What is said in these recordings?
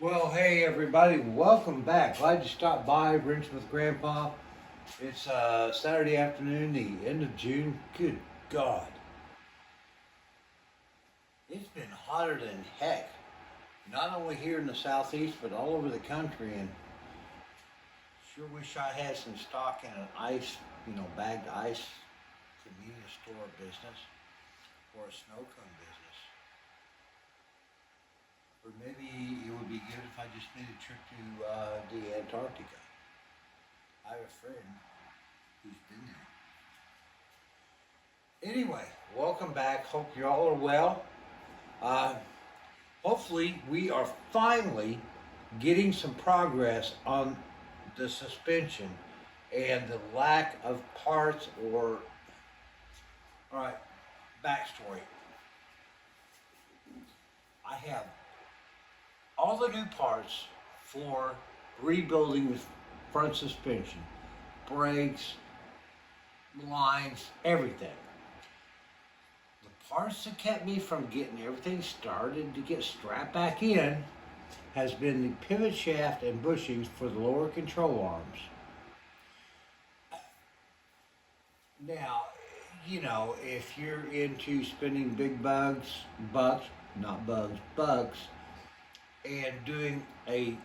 Well, hey everybody, welcome back. Glad you stopped by, Rinse with Grandpa. It's Saturday afternoon, the end of June. Good God, it's been hotter than heck. Not only here in the southeast, but all over the country. And sure wish I had some stock in an ice, bagged ice convenience store business or a snow cone business. Or maybe it would be good if I just made a trip to the Antarctica. I have a friend who's been there. Anyway, welcome back. Hope you all are well. Uh, Hopefully, we are finally getting some progress on the suspension and the lack of parts or. All right, backstory. I have all the new parts for rebuilding the front suspension, brakes, lines, everything. The parts that kept me from getting everything started to get strapped back in has been the pivot shaft and bushings for the lower control arms. Now, if you're into spending big bucks, and doing a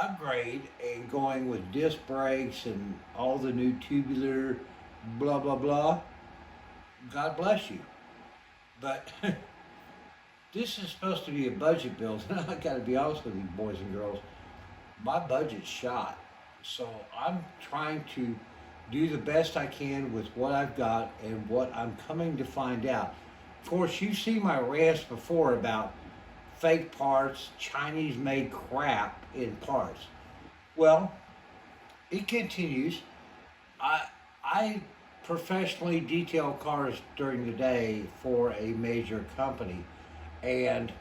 upgrade and going with disc brakes and all the new tubular blah blah blah, God bless you. But this is supposed to be a budget build, and I gotta be honest with you, boys and girls, my budget's shot. So I'm trying to do the best I can with what I've got and what I'm coming to find out. Of course, you've seen my rants before about fake parts, Chinese made crap in parts. Well, it continues. I professionally detail cars during the day for a major company, and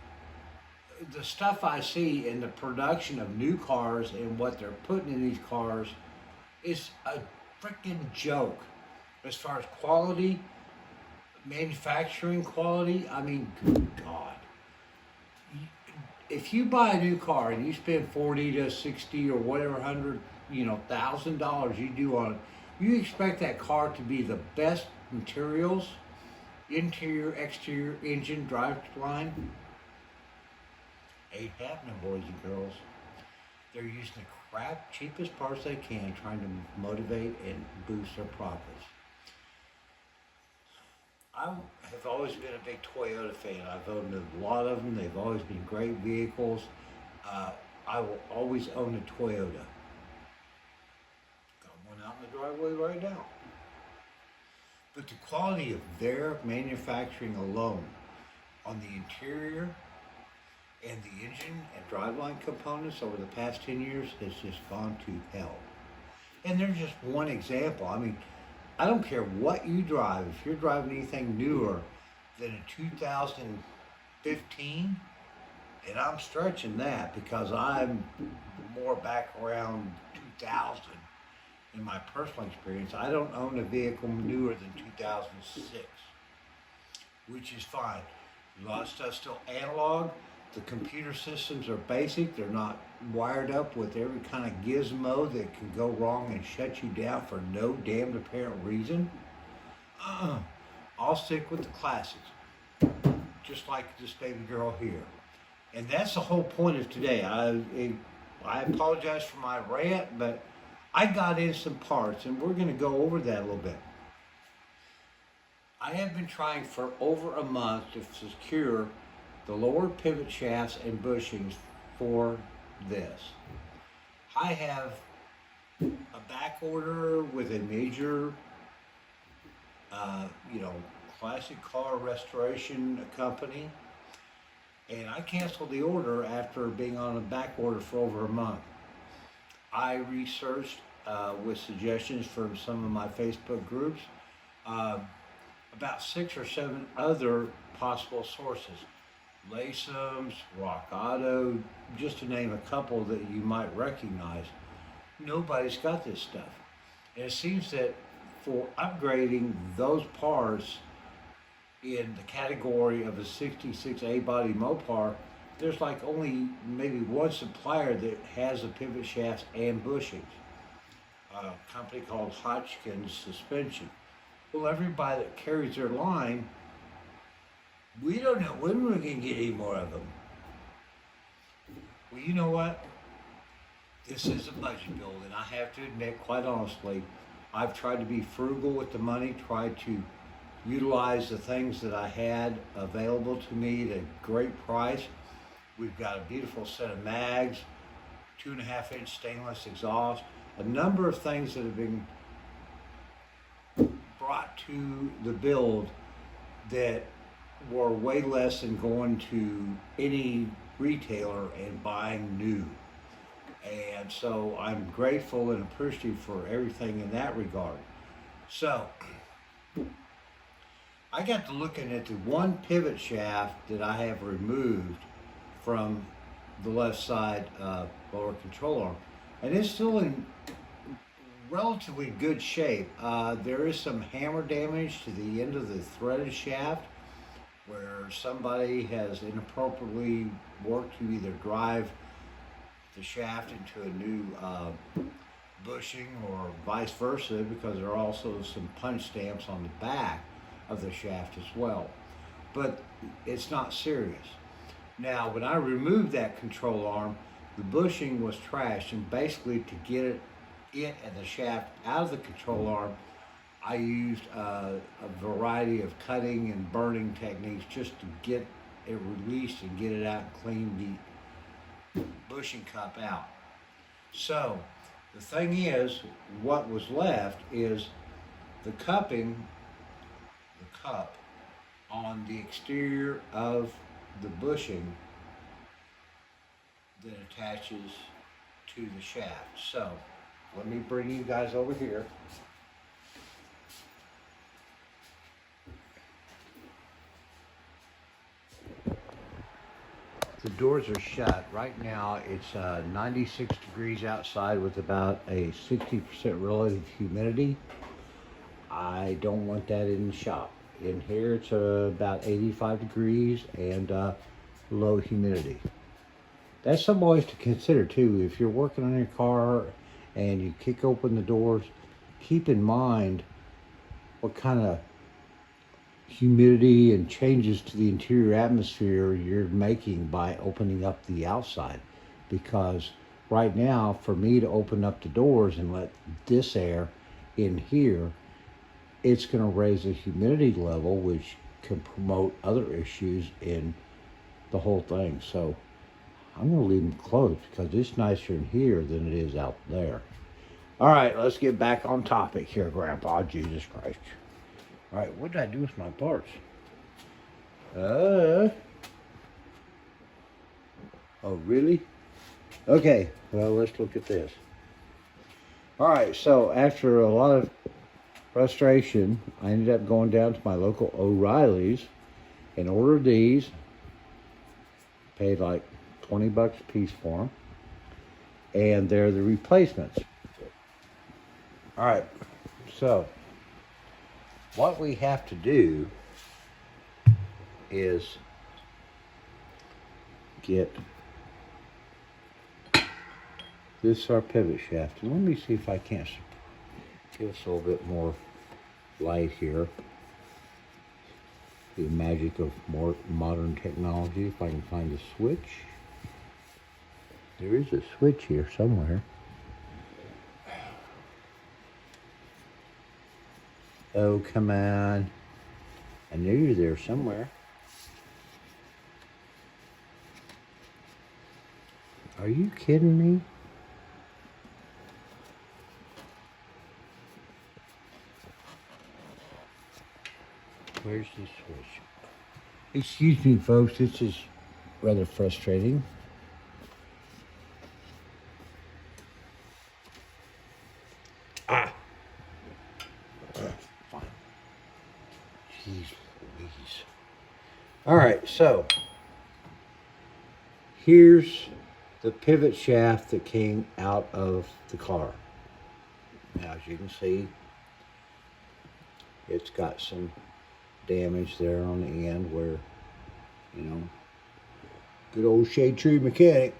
the stuff I see in the production of new cars and what they're putting in these cars is a freaking joke as far as quality, manufacturing quality. I mean, good God. If you buy a new car and you spend 40 to 60 or whatever $100,000 you do on it, you expect that car to be the best materials, interior, exterior, engine, driveline. Ain't happening, boys and girls. They're using the crap, cheapest parts they can, trying to motivate and boost their profits. I have always been a big Toyota fan. I've owned a lot of them. They've always been great vehicles. I will always own a Toyota. Got one out in the driveway right now. But the quality of their manufacturing alone on the interior and the engine and driveline components over the past 10 years has just gone to hell. And there's just one example. I mean, I don't care what you drive. If you're driving anything newer than a 2015, and I'm stretching that because I'm more back around 2000 in my personal experience, I don't own a vehicle newer than 2006, which is fine. A lot of stuff's still analog. The computer systems are basic. They're not wired up with every kind of gizmo that can go wrong and shut you down for no damned apparent reason. I'll stick with the classics, just like this baby girl here. And that's the whole point of today. I apologize for my rant, but I got in some parts, and we're going to go over that a little bit. I have been trying for over a month to secure the lower pivot shafts and bushings for this. I have a back order with a major, classic car restoration company, and I canceled the order after being on a back order for over a month. I researched with suggestions from some of my Facebook groups about 6 or 7 other possible sources. Lasums, Rock Auto, just to name a couple that you might recognize. Nobody's got this stuff. And it seems that for upgrading those parts in the category of a 66 A-body Mopar, there's like only maybe one supplier that has the pivot shafts and bushings. A company called Hodgkins Suspension. Well, everybody that carries their line, we don't know when we're going to get any more of them. Well, you know what? This is a budget build, and I have to admit, quite honestly, I've tried to be frugal with the money, tried to utilize the things that I had available to me at a great price. We've got a beautiful set of mags, 2.5-inch stainless exhaust, a number of things that have been brought to the build that were way less than going to any retailer and buying new. And so I'm grateful and appreciative for everything in that regard. So I got to looking at the one pivot shaft that I have removed from the left side lower control arm, and it's still in relatively good shape. There is some hammer damage to the end of the threaded shaft where somebody has inappropriately worked to either drive the shaft into a new bushing or vice versa, because there are also some punch stamps on the back of the shaft as well. But it's not serious. Now, when I removed that control arm, the bushing was trashed, and basically to get it and the shaft out of the control arm, I used a variety of cutting and burning techniques just to get it released and get it out and clean the bushing cup out. So the thing is, what was left is the cupping, the cup on the exterior of the bushing that attaches to the shaft. So let me bring you guys over here. The doors are shut. Right now it's 96 degrees outside with about a 60% relative humidity. I don't want that in the shop. In here it's about 85 degrees and low humidity. That's something always to consider too. If you're working on your car and you kick open the doors, keep in mind what kind of humidity and changes to the interior atmosphere you're making by opening up the outside. Because right now, for me to open up the doors and let this air in here, it's going to raise the humidity level, which can promote other issues in the whole thing. So I'm going to leave them closed because it's nicer in here than it is out there. All right, let's get back on topic here, Grandpa. Jesus Christ. All right, what did I do with my parts? Oh, really? Okay, well, let's look at this. All right, so after a lot of frustration, I ended up going down to my local O'Reilly's and ordered these. Paid like 20 bucks a piece for them. And they're the replacements. All right, so what we have to do is get this our pivot shaft. And let me see if I can't give us a little bit more light here. The magic of more modern technology. If I can find a switch. There is a switch here somewhere. Oh, come on. I knew you were there somewhere. Are you kidding me? Where's the switch? Excuse me, folks. This is rather frustrating. Fine. Jeez Louise. All right, so here's the pivot shaft that came out of the car. Now, as you can see, it's got some damage there on the end where, you know, Good old shade tree mechanic.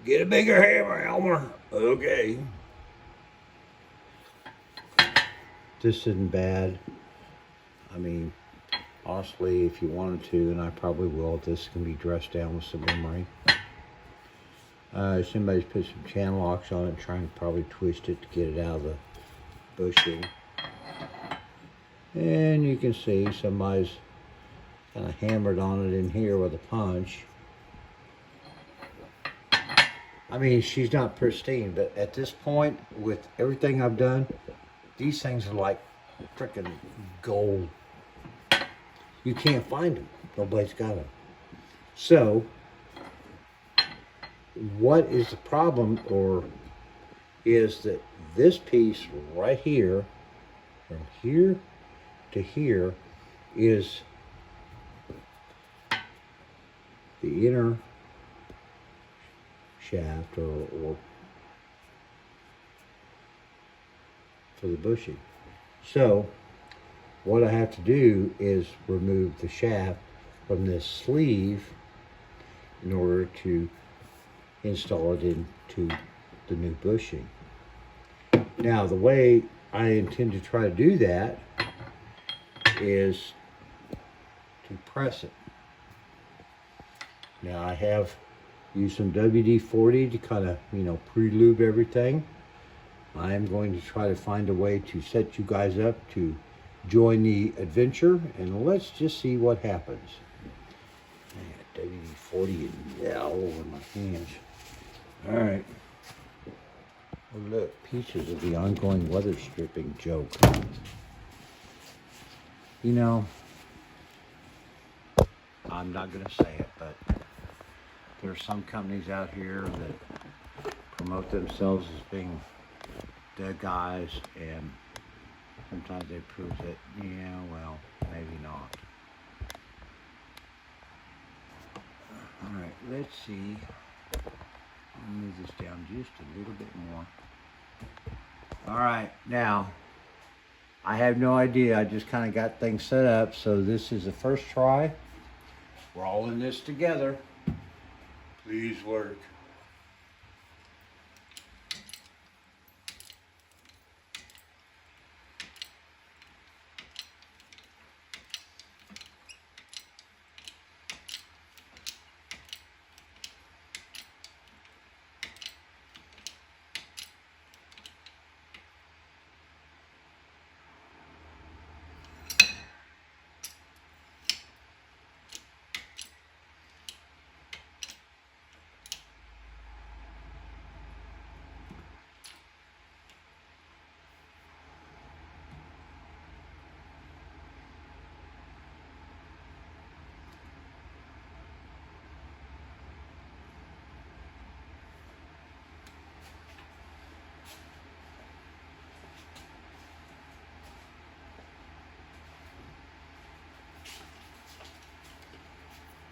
Get a bigger hammer, Elmer. Okay. This isn't bad. I mean, honestly, if you wanted to, and I probably will, this can be dressed down with some emery. Somebody's put some channel locks on it, trying to probably twist it to get it out of the bushing. And you can see somebody's kind of hammered on it in here with a punch. I mean, she's not pristine, but at this point, with everything I've done, these things are like freaking gold. You can't find them. Nobody's got them. So, what is the problem, or is that this piece right here, from here to here, is the inner shaft or for the bushing. So what I have to do is remove the shaft from this sleeve in order to install it into the new bushing. Now the way I intend to try to do that is to press it. Now I have used some WD-40 to kind of, pre-lube everything. I am going to try to find a way to set you guys up to join the adventure, and let's just see what happens. I got WD-40 and all over my hands. All right. Oh look, pieces of the ongoing weather stripping joke. I'm not going to say it, but there are some companies out here that promote themselves as being the guys, and sometimes they prove that, well, maybe not. All right, let's see. I'll move this down just a little bit more. All right, now, I have no idea. I just kind of got things set up, so this is the first try. We're all in this together. Please work.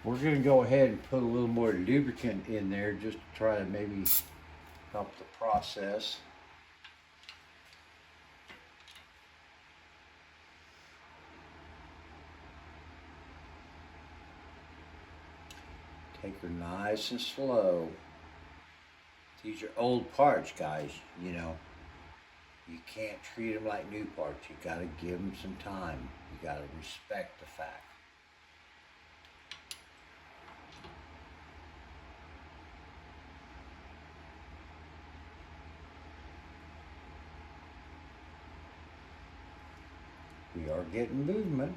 We're going to go ahead and put a little more lubricant in there just to try to maybe help the process. Take her nice and slow. These are old parts, guys, You can't treat them like new parts. You got to give them some time. You got to respect the fact. We are getting movement.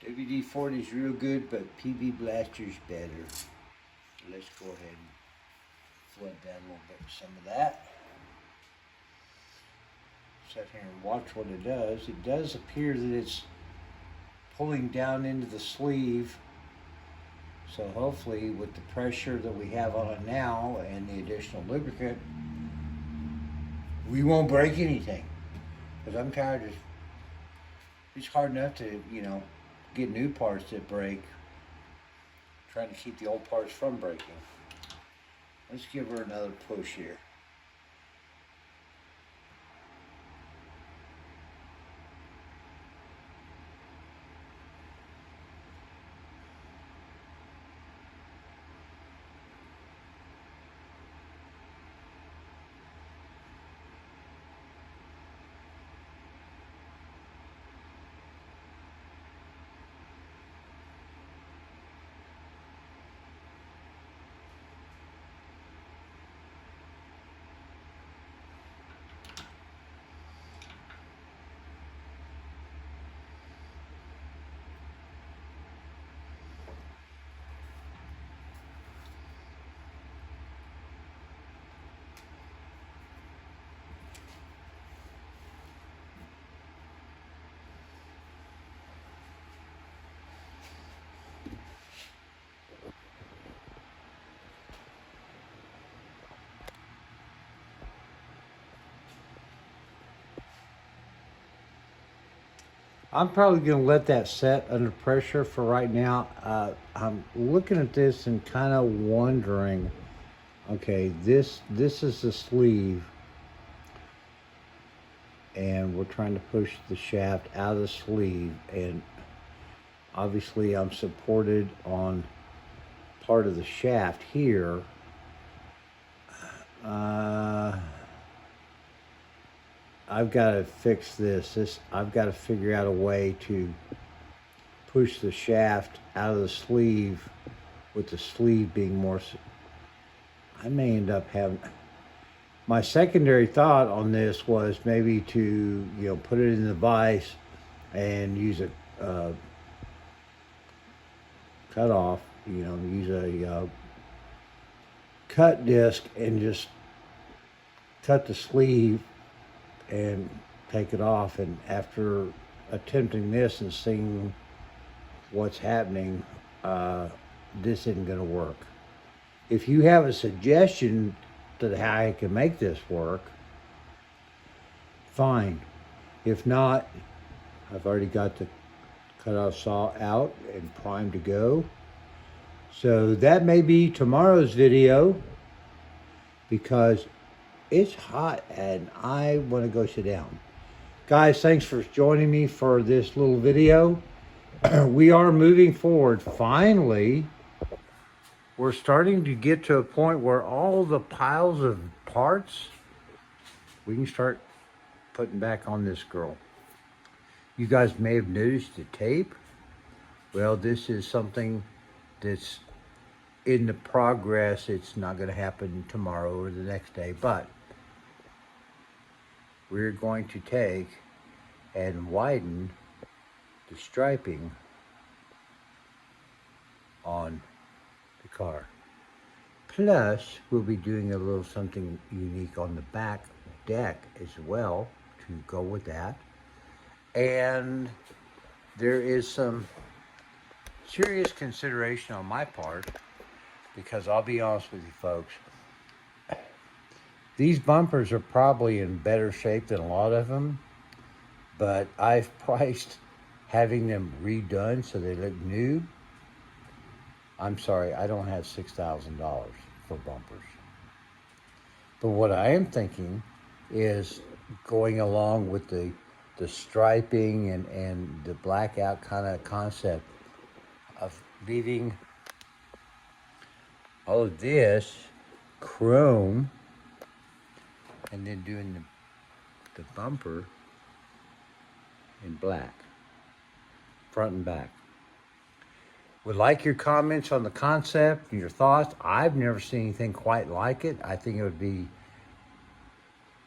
WD-40 is real good, but PB Blaster's better. So let's go ahead and flood down a little bit with some of that. Sit here and watch what it does. It does appear that it's pulling down into the sleeve. So hopefully with the pressure that we have on it now and the additional lubricant, We won't break anything. Because I'm tired of, it's hard enough to, get new parts that break. Trying to keep the old parts from breaking. Let's give her another push here. I'm probably going to let that set under pressure for right now. I'm looking at this and kind of wondering, okay, this is the sleeve, and we're trying to push the shaft out of the sleeve, and obviously I'm supported on part of the shaft here. I've got to fix this. I've got to figure out a way to push the shaft out of the sleeve with the sleeve being more. I may end up having. My secondary thought on this was maybe to, put it in the vise and use a cut off, use a cut disc and just cut the sleeve and take it off. And after attempting this and seeing what's happening, this isn't going to work. If you have a suggestion to how I can make this work, fine. If not, I've already got the cutoff saw out and primed to go. So that may be tomorrow's video, because it's hot and I want to go sit down. Guys, thanks for joining me for this little video. We are moving forward. Finally, we're starting to get to a point where all the piles of parts, we can start putting back on this girl. You guys may have noticed the tape. Well, this is something that's in the progress. It's not going to happen tomorrow or the next day, but we're going to take and widen the striping on the car. Plus, we'll be doing a little something unique on the back deck as well to go with that. And there is some serious consideration on my part, because I'll be honest with you folks, these bumpers are probably in better shape than a lot of them, but I've priced having them redone so they look new. I'm sorry, I don't have $6,000 for bumpers. But what I am thinking is going along with the striping and the blackout kind of concept of leaving all of this chrome and then doing the bumper in black, front and back. Would like your comments on the concept and your thoughts. I've never seen anything quite like it. I think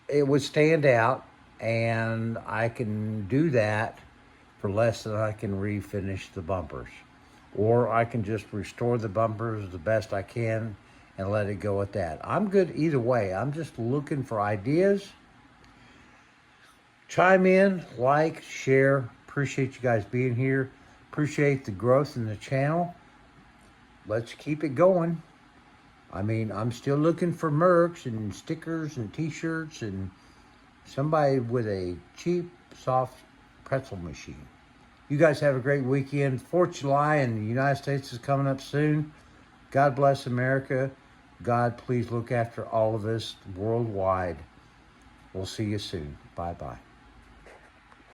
it would stand out, and I can do that for less than I can refinish the bumpers. Or I can just restore the bumpers the best I can and let it go at that. I'm good either way. I'm just looking for ideas. Chime in, like, share. Appreciate you guys being here. Appreciate the growth in the channel. Let's keep it going. I mean, I'm still looking for merch and stickers and t-shirts and Somebody with a cheap, soft pretzel machine. You guys have a great weekend. 4th of July in the United States is coming up soon. God bless America. God, please look after all of us worldwide. We'll see you soon. Bye-bye.